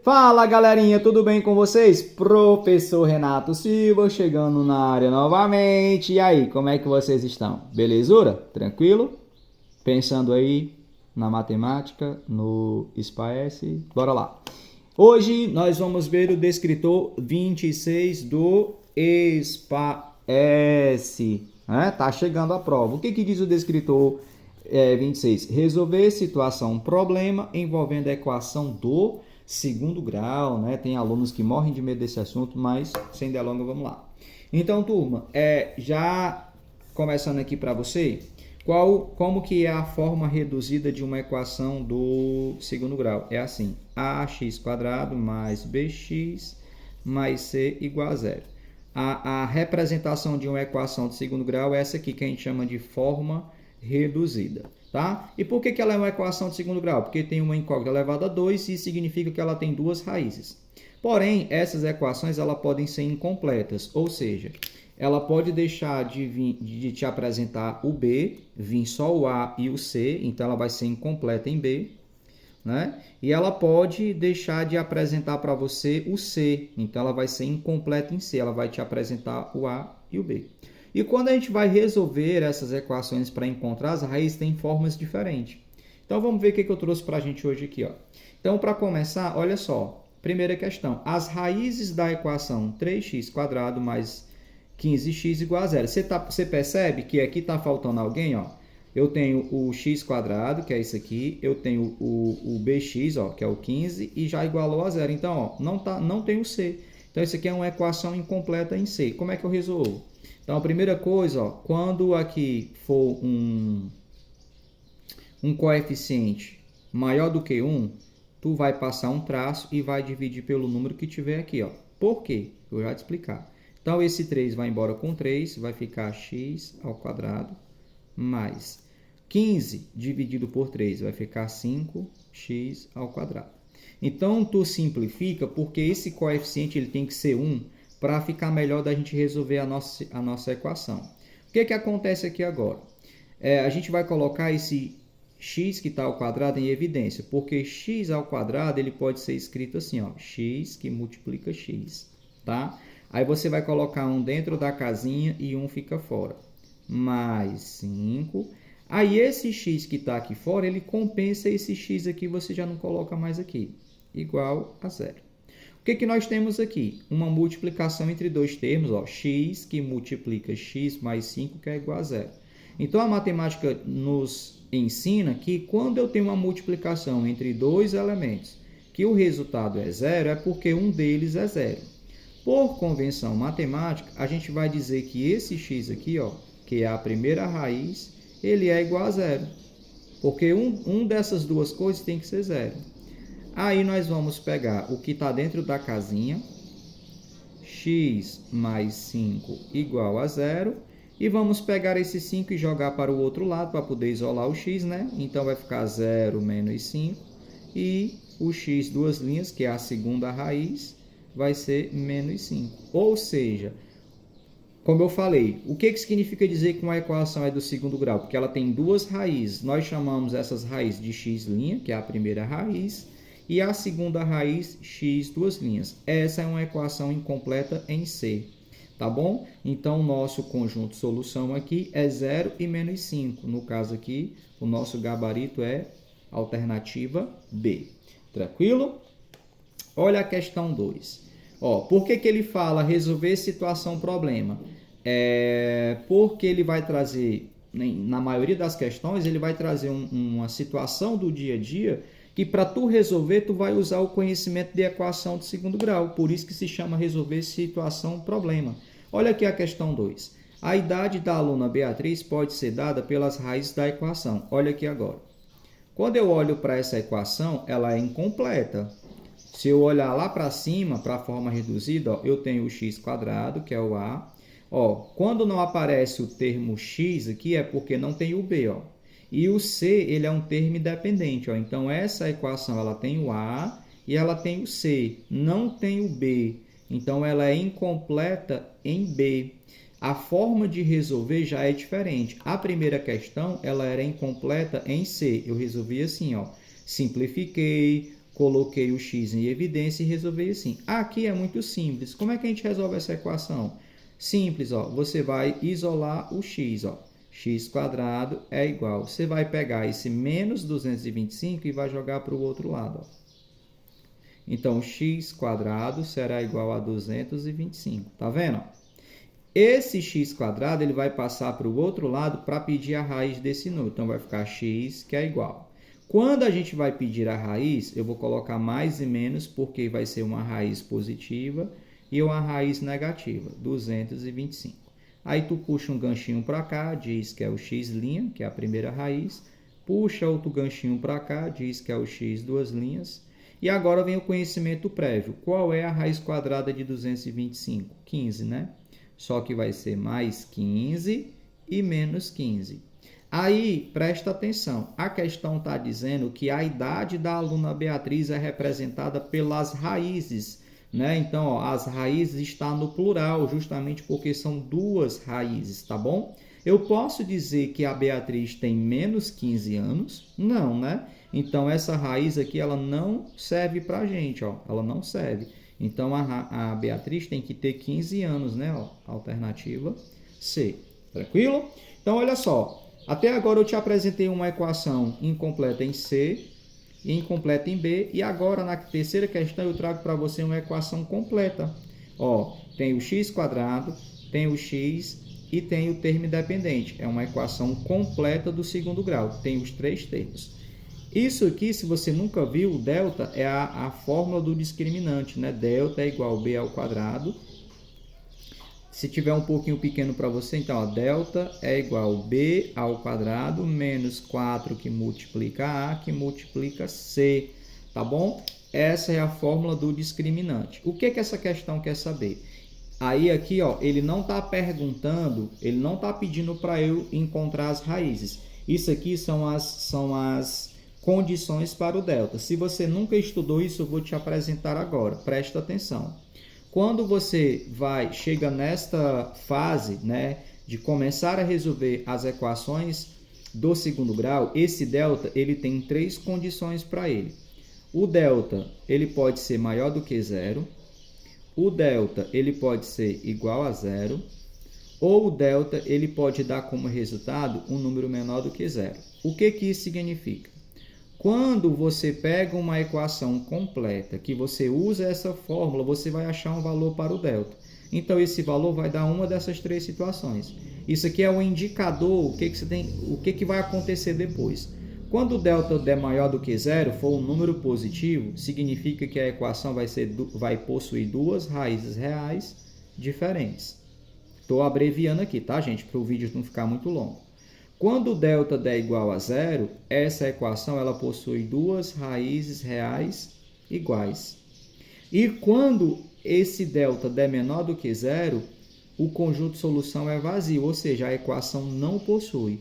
Fala galerinha, tudo bem com vocês? Professor Renato Silva chegando na área novamente. E aí, como é que vocês estão? Belezura? Tranquilo? Pensando aí na matemática, no SPAES? Bora lá. Hoje nós vamos ver o descritor 26 do SPAES. Tá chegando a prova. O que diz o descritor 26? Resolver situação, problema envolvendo a equação do segundo grau, né? Tem alunos que morrem de medo desse assunto, mas sem delongas, vamos lá. Então, turma, já começando aqui para você, como que é a forma reduzida de uma equação do segundo grau? É assim: ax² mais bx mais c igual a zero. A representação de uma equação de segundo grau é essa aqui, que a gente chama de forma reduzida. Tá? E por que ela é uma equação de segundo grau? Porque tem uma incógnita elevada a 2 e significa que ela tem duas raízes. Porém, essas equações podem ser incompletas, ou seja, ela pode deixar de te apresentar o B, vir só o A e o C, então ela vai ser incompleta em B. Né? E ela pode deixar de apresentar para você o C, então ela vai ser incompleta em C, ela vai te apresentar o A e o B. E quando a gente vai resolver essas equações para encontrar as raízes, tem formas diferentes. Então vamos ver o que eu trouxe para a gente hoje aqui. Ó. Então, para começar, olha só. Primeira questão. As raízes da equação 3x² mais 15x igual a zero. Você percebe que aqui está faltando alguém? Ó. Eu tenho o x², que é isso aqui. Eu tenho o bx, ó, que é o 15, e já igualou a zero. Então, ó, não tem o c. Então, isso aqui é uma equação incompleta em c. Como é que eu resolvo? Então, a primeira coisa, ó, quando aqui for um coeficiente maior do que 1, tu vai passar um traço e vai dividir pelo número que tiver aqui. Ó. Por quê? Eu já vou te explicar. Então, esse 3 vai embora com 3, vai ficar x² mais 15 dividido por 3 vai ficar 5x². Então, tu simplifica porque esse coeficiente ele tem que ser 1 para ficar melhor da gente resolver a nossa equação. O que acontece aqui agora? A gente vai colocar esse x que está ao quadrado em evidência, porque x² ele pode ser escrito assim, ó, x que multiplica x, tá? Aí você vai colocar um dentro da casinha e um fica fora, mais 5. Aí esse x que está aqui fora, ele compensa esse x aqui, você já não coloca mais aqui, igual a zero. O que nós temos aqui? Uma multiplicação entre dois termos, ó, x que multiplica x mais 5, que é igual a zero. Então, a matemática nos ensina que quando eu tenho uma multiplicação entre dois elementos, que o resultado é zero, é porque um deles é zero. Por convenção matemática, a gente vai dizer que esse x aqui, ó, que é a primeira raiz, ele é igual a zero. Porque um dessas duas coisas tem que ser zero. Aí nós vamos pegar o que está dentro da casinha, x mais 5 igual a zero, e vamos pegar esse 5 e jogar para o outro lado para poder isolar o x, né? Então vai ficar 0 menos 5, e o x, duas linhas, que é a segunda raiz, vai ser menos 5. Ou seja, como eu falei, o que significa dizer que uma equação é do segundo grau? Porque ela tem duas raízes. Nós chamamos essas raízes de x', que é a primeira raiz, e a segunda raiz, x, duas linhas. Essa é uma equação incompleta em C, tá bom? Então, o nosso conjunto de solução aqui é 0 e menos 5. No caso aqui, o nosso gabarito é alternativa B. Tranquilo? Olha a questão 2. Ó, por que ele fala resolver situação problema? Porque ele vai trazer, na maioria das questões, ele vai trazer uma situação do dia a dia que para tu resolver, tu vai usar o conhecimento de equação de segundo grau. Por isso que se chama resolver situação problema. Olha aqui a questão 2. A idade da aluna Beatriz pode ser dada pelas raízes da equação. Olha aqui agora. Quando eu olho para essa equação, ela é incompleta. Se eu olhar lá para cima, para a forma reduzida, ó, eu tenho o x², que é o A. Ó, quando não aparece o termo x aqui, é porque não tem o B. Ó. E o C, ele é um termo independente. Ó. Então, essa equação ela tem o A e ela tem o C, não tem o B. Então, ela é incompleta em B. A forma de resolver já é diferente. A primeira questão ela era incompleta em C. Eu resolvi assim, ó, simplifiquei, coloquei o x em evidência e resolvi assim. Aqui é muito simples. Como é que a gente resolve essa equação? Simples, ó. Você vai isolar o x, ó. X quadrado é igual. Você vai pegar esse menos 225 e vai jogar para o outro lado, ó. Então, x quadrado será igual a 225. Tá vendo? Esse x quadrado ele vai passar para o outro lado para pedir a raiz desse número. Então, vai ficar x que é igual. Quando a gente vai pedir a raiz, eu vou colocar mais e menos, porque vai ser uma raiz positiva e uma raiz negativa, 225. Aí tu puxa um ganchinho para cá, diz que é o x', que é a primeira raiz. Puxa outro ganchinho para cá, diz que é o x duas linhas. E agora vem o conhecimento prévio. Qual é a raiz quadrada de 225? 15, né? Só que vai ser mais 15 e menos 15. Aí, presta atenção, a questão está dizendo que a idade da aluna Beatriz é representada pelas raízes, né? Então, ó, as raízes estão no plural, justamente porque são duas raízes, tá bom? Eu posso dizer que a Beatriz tem menos 15 anos? Não, né? Então, essa raiz aqui, ela não serve para a gente, ó, ela não serve. Então, a Beatriz tem que ter 15 anos, né? Ó, alternativa C, tranquilo? Então, olha só. Até agora eu te apresentei uma equação incompleta em C e incompleta em B. E agora, na terceira questão, eu trago para você uma equação completa. Ó, tem o x quadrado, tem o x e tem o termo independente. É uma equação completa do segundo grau. Tem os três termos. Isso aqui, se você nunca viu, o delta é a fórmula do discriminante, né? Delta é igual a b ao quadrado. Se tiver um pouquinho pequeno para você, então, ó, delta é igual a b ao quadrado menos 4 que multiplica a, que multiplica c, tá bom? Essa é a fórmula do discriminante. O que essa questão quer saber? Aí aqui, ó, ele não está perguntando, ele não está pedindo para eu encontrar as raízes. Isso aqui são as condições para o delta. Se você nunca estudou isso, eu vou te apresentar agora. Presta atenção. Quando você chega nesta fase, né, de começar a resolver as equações do segundo grau, esse delta ele tem três condições para ele. O delta ele pode ser maior do que zero, o delta ele pode ser igual a zero, ou o delta ele pode dar como resultado um número menor do que zero. O que isso significa? Quando você pega uma equação completa, que você usa essa fórmula, você vai achar um valor para o delta. Então, esse valor vai dar uma dessas três situações. Isso aqui é um indicador, o que vai acontecer depois. Quando o delta der maior do que zero, for um número positivo, significa que a equação vai possuir duas raízes reais diferentes. Estou abreviando aqui, tá, gente? Para o vídeo não ficar muito longo. Quando o delta der igual a zero, essa equação ela possui duas raízes reais iguais. E quando esse delta der menor do que zero, o conjunto de solução é vazio, ou seja, a equação não possui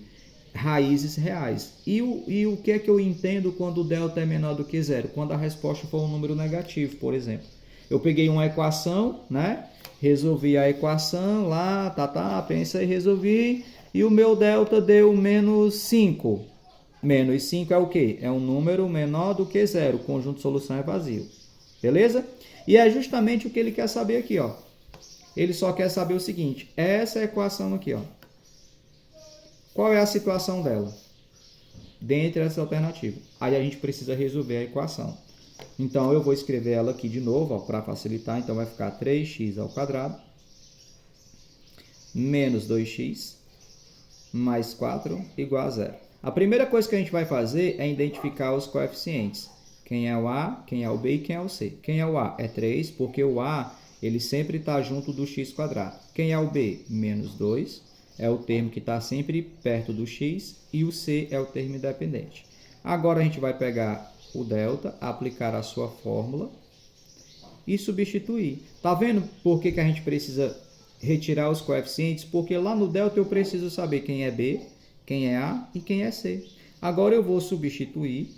raízes reais. E o que é que eu entendo quando o delta é menor do que zero? Quando a resposta for um número negativo, por exemplo. Eu peguei uma equação, né? Resolvi a equação lá, pensei, resolvi. E o meu delta deu menos 5. Menos 5 é o quê? É um número menor do que zero. O conjunto de solução é vazio. Beleza? E é justamente o que ele quer saber aqui, ó. Ele só quer saber o seguinte. Essa equação aqui, ó. Qual é a situação dela? Dentre essa alternativa. Aí a gente precisa resolver a equação. Então, eu vou escrever ela aqui de novo, para facilitar. Então, vai ficar 3x ao quadrado menos 2x mais 4 igual a zero. A primeira coisa que a gente vai fazer é identificar os coeficientes. Quem é o A, quem é o B e quem é o C. Quem é o A? É 3, porque o A ele sempre está junto do x quadrado. Quem é o B? Menos 2. É o termo que está sempre perto do x. E o C é o termo independente. Agora a gente vai pegar o delta, aplicar a sua fórmula e substituir. Tá vendo por que a gente precisa retirar os coeficientes? Porque lá no delta eu preciso saber quem é B, quem é A e quem é C. Agora eu vou substituir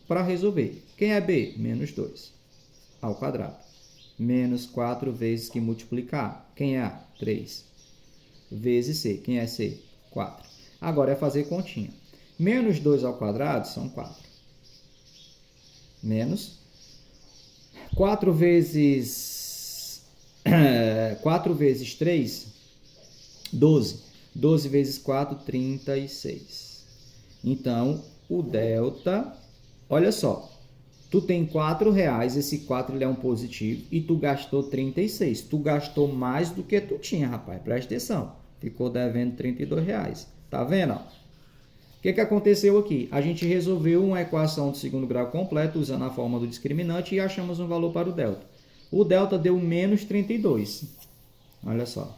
para resolver. Quem é B? Menos 2 ao quadrado. Menos 4 vezes que multiplica A. Quem é A? 3 vezes C. Quem é C? 4. Agora é fazer continha. Menos 2 ao quadrado são 4. Menos 4 vezes 4 vezes 3, 12. 12 vezes 4, 36. Então, o delta, olha só, tu tem R$4, esse 4 ele é um positivo, e tu gastou 36. Tu gastou mais do que tu tinha, rapaz, presta atenção. Ficou devendo R$32. Tá vendo? Ó? O que aconteceu aqui? A gente resolveu uma equação de segundo grau completo usando a fórmula do discriminante e achamos um valor para o delta. O delta deu menos 32. Olha só.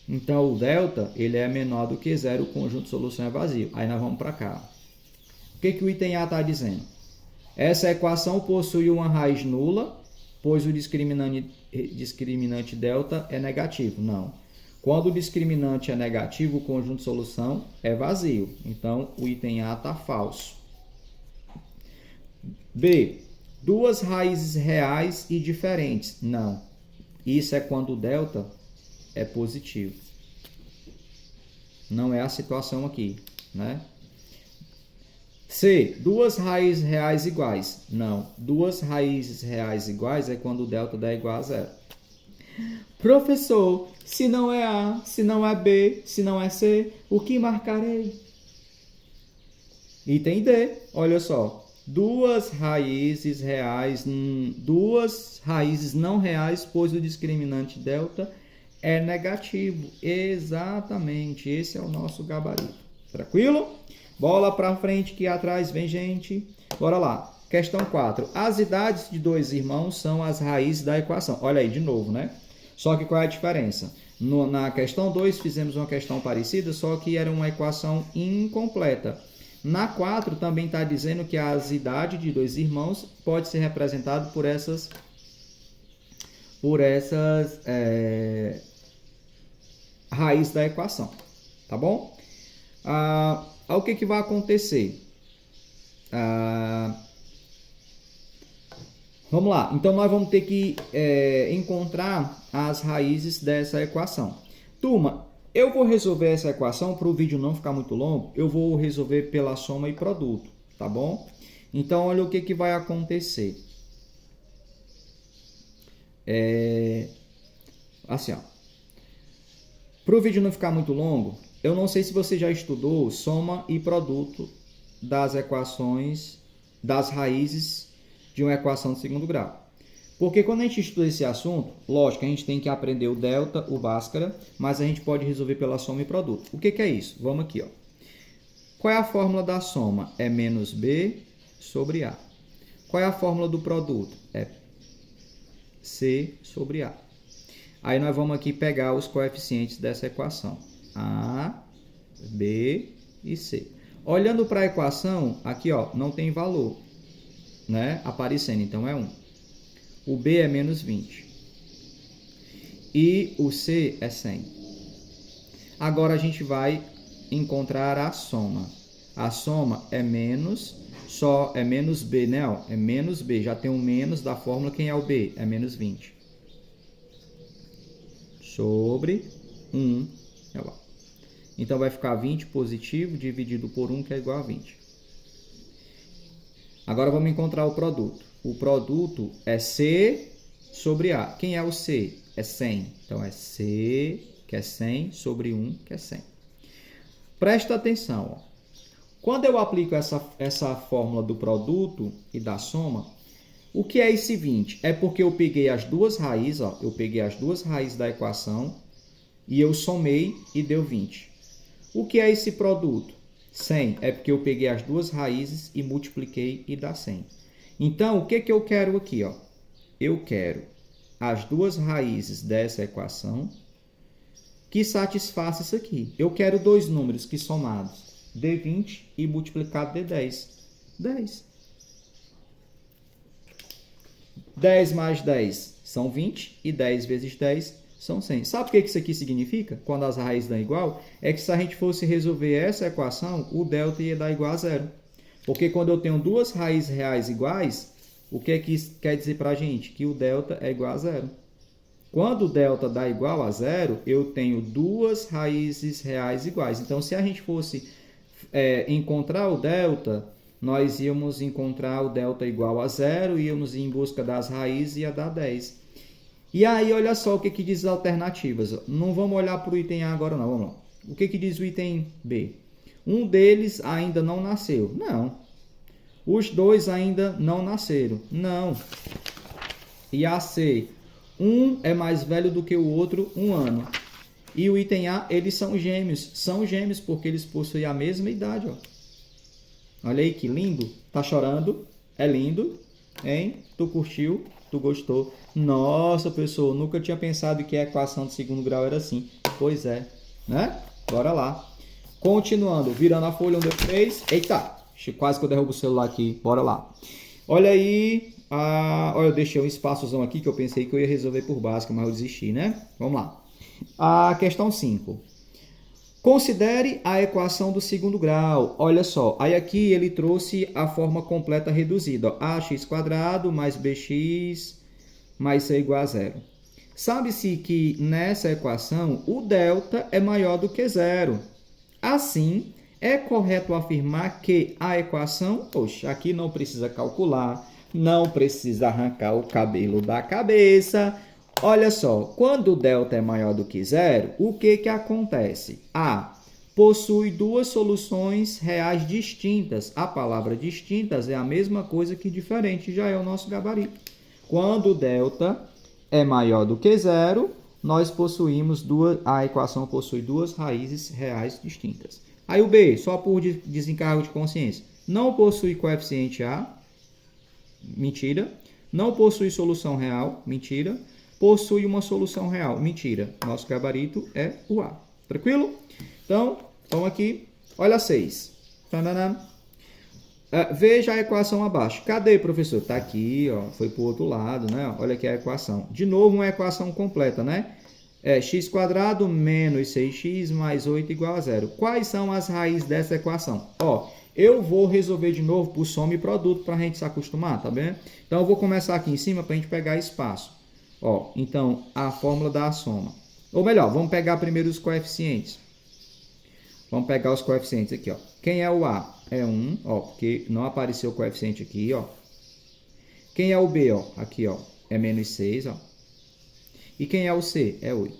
Então, o delta ele é menor do que zero, o conjunto de solução é vazio. Aí nós vamos para cá. O que o item A está dizendo? Essa equação possui uma raiz nula, pois o discriminante delta é negativo. Não. Quando o discriminante é negativo, o conjunto de solução é vazio. Então, o item A está falso. B. Duas raízes reais e diferentes. Não. Isso é quando o delta é positivo. Não é a situação aqui, né? C. Duas raízes reais iguais. Não. Duas raízes reais iguais é quando o delta dá igual a zero. Professor, se não é A, se não é B, se não é C, o que marcarei? Item D. Olha só. Duas raízes reais, duas raízes não reais, pois o discriminante delta é negativo. Exatamente. Esse é o nosso gabarito. Tranquilo? Bola para frente que atrás vem gente. Bora lá. Questão 4. As idades de dois irmãos são as raízes da equação. Olha aí de novo, né? Só que qual é a diferença? Na questão 2 fizemos uma questão parecida, só que era uma equação incompleta. Na 4 também está dizendo que as idades de dois irmãos pode ser representado por essas raízes da equação. Tá bom? O que vai acontecer? Vamos lá. Então, nós vamos ter que encontrar as raízes dessa equação. Turma, eu vou resolver essa equação, para o vídeo não ficar muito longo, eu vou resolver pela soma e produto, tá bom? Então, olha o que vai acontecer. Assim, ó. Para o vídeo não ficar muito longo, eu não sei se você já estudou soma e produto das equações, das raízes de uma equação de segundo grau. Porque quando a gente estuda esse assunto, lógico, a gente tem que aprender o delta, o Bhaskara, mas a gente pode resolver pela soma e produto. O que é isso? Vamos aqui, ó. Qual é a fórmula da soma? É menos B sobre A. Qual é a fórmula do produto? É C sobre A. Aí nós vamos aqui pegar os coeficientes dessa equação. A, B e C. Olhando para a equação, aqui ó, não tem valor, né, aparecendo, então é 1. O B é menos 20. E o C é 100. Agora a gente vai encontrar a soma. A soma é menos, só é menos B, né? Ó, é menos B, já tem um menos da fórmula. Quem é o B? É menos 20. Sobre 1. Então vai ficar 20 positivo dividido por 1, que é igual a 20. Agora vamos encontrar o produto. O produto é C sobre A. Quem é o C? É 100. Então é C, que é 100, sobre 1, que é 100. Presta atenção. Ó. Quando eu aplico essa fórmula do produto e da soma, o que é esse 20? É porque eu peguei as duas raízes, ó, eu peguei as duas raízes da equação e eu somei e deu 20. O que é esse produto? 100. É porque eu peguei as duas raízes e multipliquei e dá 100. Então, o que eu quero aqui? Ó? Eu quero as duas raízes dessa equação que satisfaça isso aqui. Eu quero dois números que somados dê 20 e multiplicado dê 10. 10. 10 mais 10 são 20 e 10 vezes 10 são 100. Sabe o que isso aqui significa? Quando as raízes dão igual? É que se a gente fosse resolver essa equação, o delta ia dar igual a zero. Porque quando eu tenho duas raízes reais iguais, o que isso quer dizer para a gente? Que o delta é igual a zero. Quando o delta dá igual a zero, eu tenho duas raízes reais iguais. Então, se a gente fosse encontrar o delta, nós íamos encontrar o delta igual a 0, íamos ir em busca das raízes e ia dar 10. E aí, olha só o que diz as alternativas. Não vamos olhar para o item A agora, não. Vamos lá. O que diz o item B? Um deles ainda não nasceu. Não. Os dois ainda não nasceram. Não. E a C? Um é mais velho do que o outro 1 ano. E o item A, eles são gêmeos. São gêmeos porque eles possuem a mesma idade. Ó. Olha aí que lindo. Tá chorando? É lindo. Hein? Tu curtiu? Tu gostou? Nossa, pessoal, nunca tinha pensado que a equação de segundo grau era assim. Pois é, né? Bora lá. Continuando, virando a folha onde eu fiz. Eita, quase que eu derrubo o celular aqui. Bora lá. Olha aí. Olha, eu deixei um espaçozão aqui que eu pensei que eu ia resolver por básica, mas eu desisti, né? Vamos lá. A questão 5. Considere a equação do segundo grau. Olha só, aí aqui ele trouxe a forma completa reduzida. Ó. Ax² mais bx mais c igual a 0. Sabe-se que nessa equação o delta é maior do que 0. Assim, é correto afirmar que a equação, poxa, aqui não precisa calcular, não precisa arrancar o cabelo da cabeça. Olha só, quando o delta é maior do que 0, o que acontece? A. Possui duas soluções reais distintas. A palavra distintas é a mesma coisa que diferente, já é o nosso gabarito. Quando o delta é maior do que 0, nós possuímos a equação possui duas raízes reais distintas. Aí o B, só por desencargo de consciência, não possui coeficiente A, mentira. Não possui solução real, mentira. Possui uma solução real, mentira. Nosso gabarito é o A. Tranquilo? Então, vamos aqui. Olha 6. Veja a equação abaixo. Cadê, professor? Está aqui, ó. Foi para o outro lado, né? Olha aqui a equação. De novo, uma equação completa, né? X² menos 6x mais 8 igual a 0. Quais são as raízes dessa equação? Ó, eu vou resolver de novo por soma e produto para a gente se acostumar, tá bem? Então, eu vou começar aqui em cima para a gente pegar espaço. Ó, então, a fórmula da soma. Ou melhor, vamos pegar primeiro os coeficientes. Vamos pegar os coeficientes aqui, ó. Quem é o A? É 1, ó, porque não apareceu o coeficiente aqui, ó. Quem é o B, ó? Aqui, ó, é menos 6, ó. E quem é o C? É 8.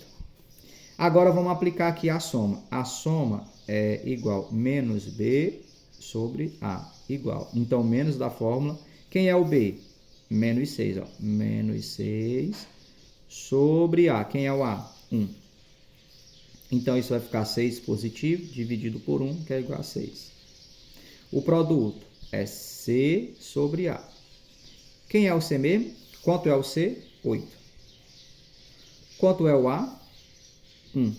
Agora, vamos aplicar aqui a soma. A soma é igual menos B sobre A, igual. Então, menos da fórmula. Quem é o B? Menos 6, ó. Menos 6 sobre A. Quem é o A? 1. Então, isso vai ficar 6 positivo, dividido por 1, que é igual a 6. O produto é C sobre A. Quem é o C mesmo? Quanto é o C? 8. Quanto é o A? 1.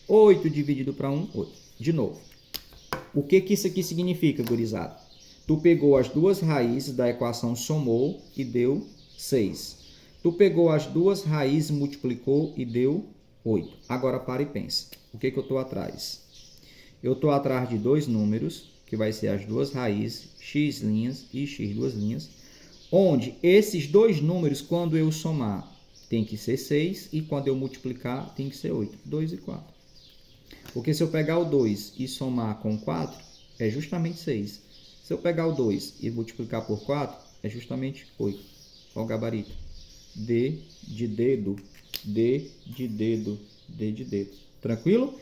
8 dividido para 1, 8. De novo. O que isso aqui significa, gurizada? Tu pegou as duas raízes da equação, somou e deu 6. Tu pegou as duas raízes, multiplicou e deu 8. Agora para e pensa. O que eu estou atrás? Eu estou atrás de dois números, que vai ser as duas raízes, x' e x duas linhas, onde esses dois números, quando eu somar, tem que ser 6, e quando eu multiplicar, tem que ser 8. 2 e 4. Porque se eu pegar o 2 e somar com 4, é justamente 6. Se eu pegar o 2 e multiplicar por 4, é justamente 8. Olha o gabarito. D de dedo, D de dedo, D de dedo. Tranquilo?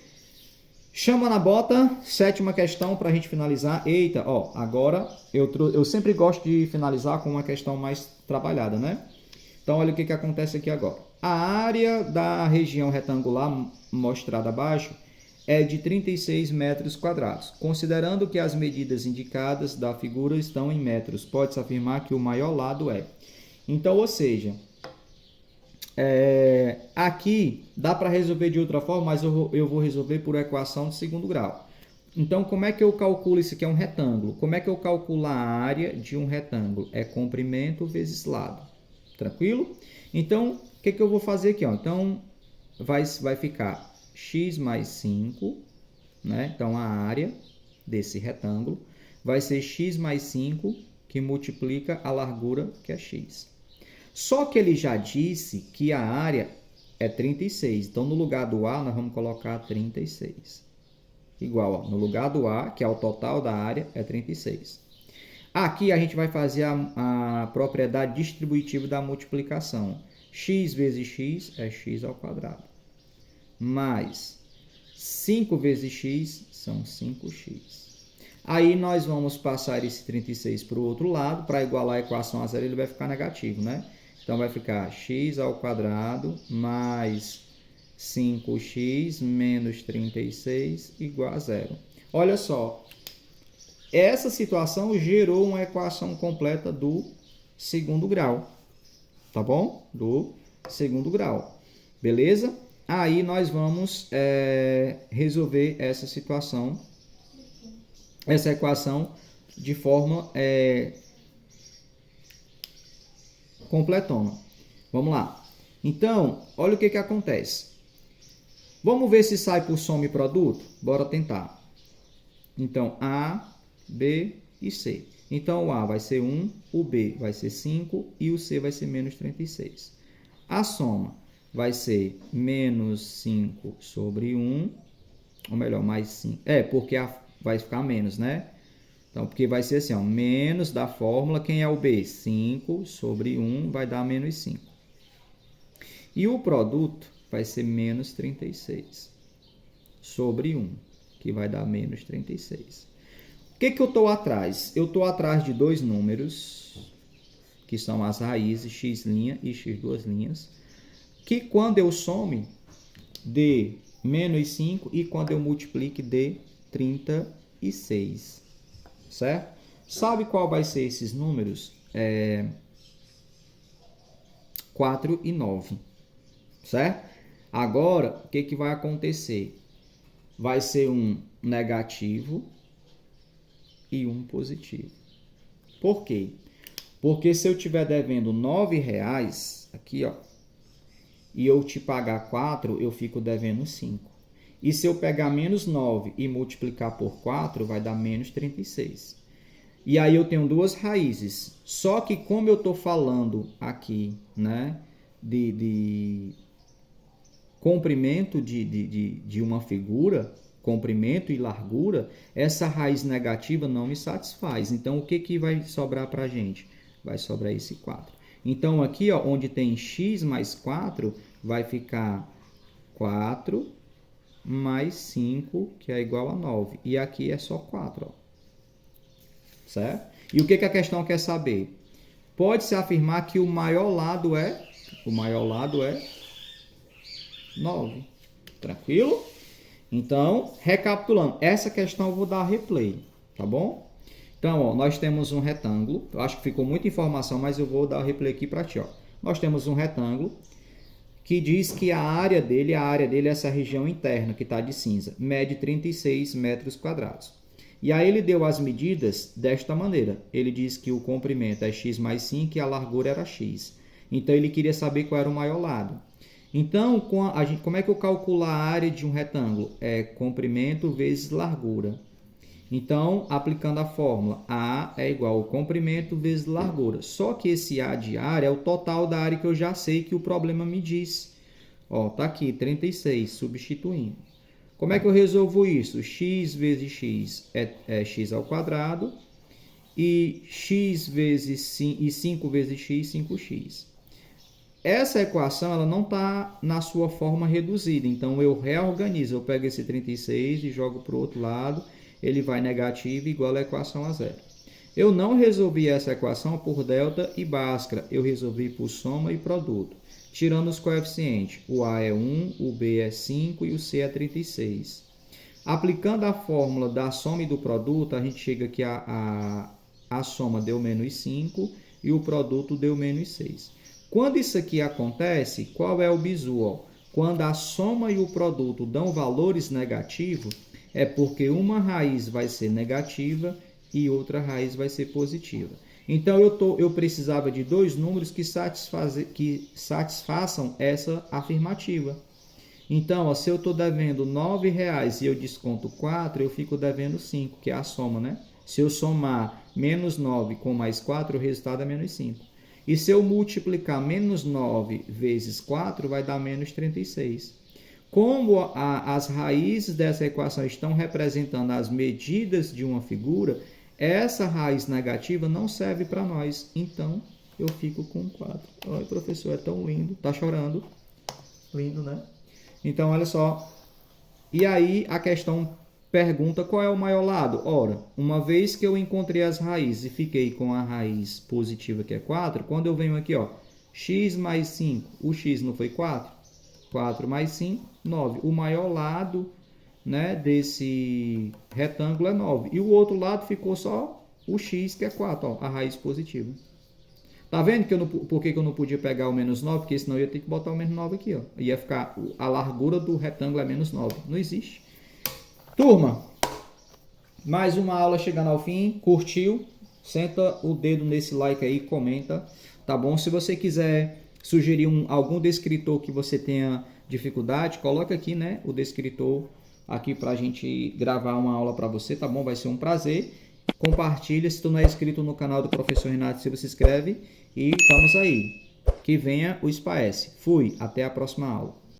Chama na bota, 7ª questão para a gente finalizar. Eita, ó, agora eu sempre gosto de finalizar com uma questão mais trabalhada, né? Então, olha o que acontece aqui agora. A área da região retangular mostrada abaixo é de 36 metros quadrados. Considerando que as medidas indicadas da figura estão em metros, pode-se afirmar que o maior lado é. Então, ou seja, aqui dá para resolver de outra forma, mas eu vou resolver por equação de segundo grau. Então, como é que eu calculo isso aqui? É um retângulo. Como é que eu calculo a área de um retângulo? É comprimento vezes lado. Tranquilo? Então, o que eu vou fazer aqui? Ó? Então, vai ficar x mais 5, né? Então, a área desse retângulo vai ser x mais 5, que multiplica a largura, que é x. Só que ele já disse que a área é 36. Então, no lugar do A, nós vamos colocar 36. igual, ó, no lugar do A, que é o total da área, é 36. Aqui a gente vai fazer a propriedade distributiva da multiplicação. X vezes x é x ao quadrado. Mais 5 vezes x são 5x. Aí nós vamos passar esse 36 para o outro lado. Para igualar a equação a zero, ele vai ficar negativo, né? Então vai ficar x ao quadrado mais 5x menos 36 igual a zero. Olha só. Essa situação gerou uma equação completa do segundo grau, tá bom? Do segundo grau, beleza? Aí nós vamos resolver essa situação, essa equação de forma completona. Vamos lá. Então, olha o que acontece. Vamos ver se sai por soma e produto? Bora tentar. Então, A, B e C. Então, o A vai ser 1, o B vai ser 5 e o C vai ser menos 36. A soma vai ser menos 5 sobre 1, ou melhor, mais 5. Porque vai ficar menos, né? Então, porque vai ser assim, ó, menos da fórmula, quem é o B? 5 sobre 1 vai dar menos 5. E o produto vai ser menos 36 sobre 1, que vai dar menos 36. O que eu estou atrás? Eu estou atrás de dois números, que são as raízes x' e x2', que quando eu some, dê menos 5 e quando eu multiplique, dê 36. Certo? Sabe qual vai ser esses números? 4 e 9. Certo? Agora, o que vai acontecer? Vai ser um negativo e um positivo. Por quê? Porque se eu estiver devendo R$9, aqui, ó, e eu te pagar 4, eu fico devendo 5. E se eu pegar menos 9 e multiplicar por 4, vai dar menos 36. E aí eu tenho duas raízes. Só que como eu estou falando aqui, né, de comprimento de uma figura, comprimento e largura, essa raiz negativa não me satisfaz. Então, o que vai sobrar para a gente? Vai sobrar esse 4. Então, aqui, ó, onde tem x mais 4, vai ficar 4 mais 5, que é igual a 9. E aqui é só 4, ó. Certo? E o que a questão quer saber? Pode-se afirmar que o maior lado é 9. Tranquilo? Então, recapitulando, essa questão eu vou dar replay, tá bom? Então, ó, nós temos um retângulo. Eu acho que ficou muita informação, mas eu vou dar o replay aqui para ti, ó. Nós temos um retângulo que diz que a área dele é essa região interna que está de cinza, mede 36 metros quadrados. E aí ele deu as medidas desta maneira. Ele diz que o comprimento é x mais 5 e a largura era x. Então, ele queria saber qual era o maior lado. Então, como é que eu calculo a área de um retângulo? É comprimento vezes largura. Então, aplicando a fórmula, A é igual ao comprimento vezes largura. Só que esse A de área é o total da área que eu já sei que o problema me diz. Ó, tá aqui, 36, substituindo. Como é que eu resolvo isso? X vezes x é x ao quadrado. E x vezes 5 vezes x, 5x. Essa equação ela não está na sua forma reduzida. Então, eu reorganizo. Eu pego esse 36 e jogo para o outro lado. Ele vai negativo igual a equação a zero. Eu não resolvi essa equação por delta e Bhaskara. Eu resolvi por soma e produto. Tirando os coeficientes. O A é 1, o B é 5 e o C é 36. Aplicando a fórmula da soma e do produto, a gente chega que a soma deu menos 5 e o produto deu menos 6. Quando isso aqui acontece, qual é o bizu? Ó? Quando a soma e o produto dão valores negativos, é porque uma raiz vai ser negativa e outra raiz vai ser positiva. Então, eu precisava de dois números que satisfaçam essa afirmativa. Então, ó, se eu estou devendo R$9 e eu desconto 4, eu fico devendo 5, que é a soma, né? Se eu somar menos 9 com mais 4, o resultado é menos 5. E se eu multiplicar menos 9 vezes 4, vai dar menos 36. Como as raízes dessa equação estão representando as medidas de uma figura, essa raiz negativa não serve para nós. Então, eu fico com 4. Olha, professor, é tão lindo. Tá chorando. Lindo, né? Então, olha só. E aí, a questão pergunta qual é o maior lado. Ora, uma vez que eu encontrei as raízes e fiquei com a raiz positiva, que é 4, quando eu venho aqui, ó, x mais 5, o x não foi 4? 4 mais 5, 9. O maior lado, né, desse retângulo é 9. E o outro lado ficou só o x, que é 4, ó, a raiz positiva. Tá vendo que por que eu não podia pegar o menos 9? Porque senão eu ia ter que botar o menos 9 aqui, ó. Ia ficar, a largura do retângulo é menos 9. Não existe. Turma, mais uma aula chegando ao fim. Curtiu? Senta o dedo nesse like aí, comenta, tá bom? Se você quiser sugerir algum descritor que você tenha dificuldade, coloca aqui, né, o descritor aqui pra gente gravar uma aula para você, tá bom? Vai ser um prazer. Compartilha, se tu não é inscrito no canal do Professor Renato, se inscreve e estamos aí. Que venha o SPAES. Fui, até a próxima aula.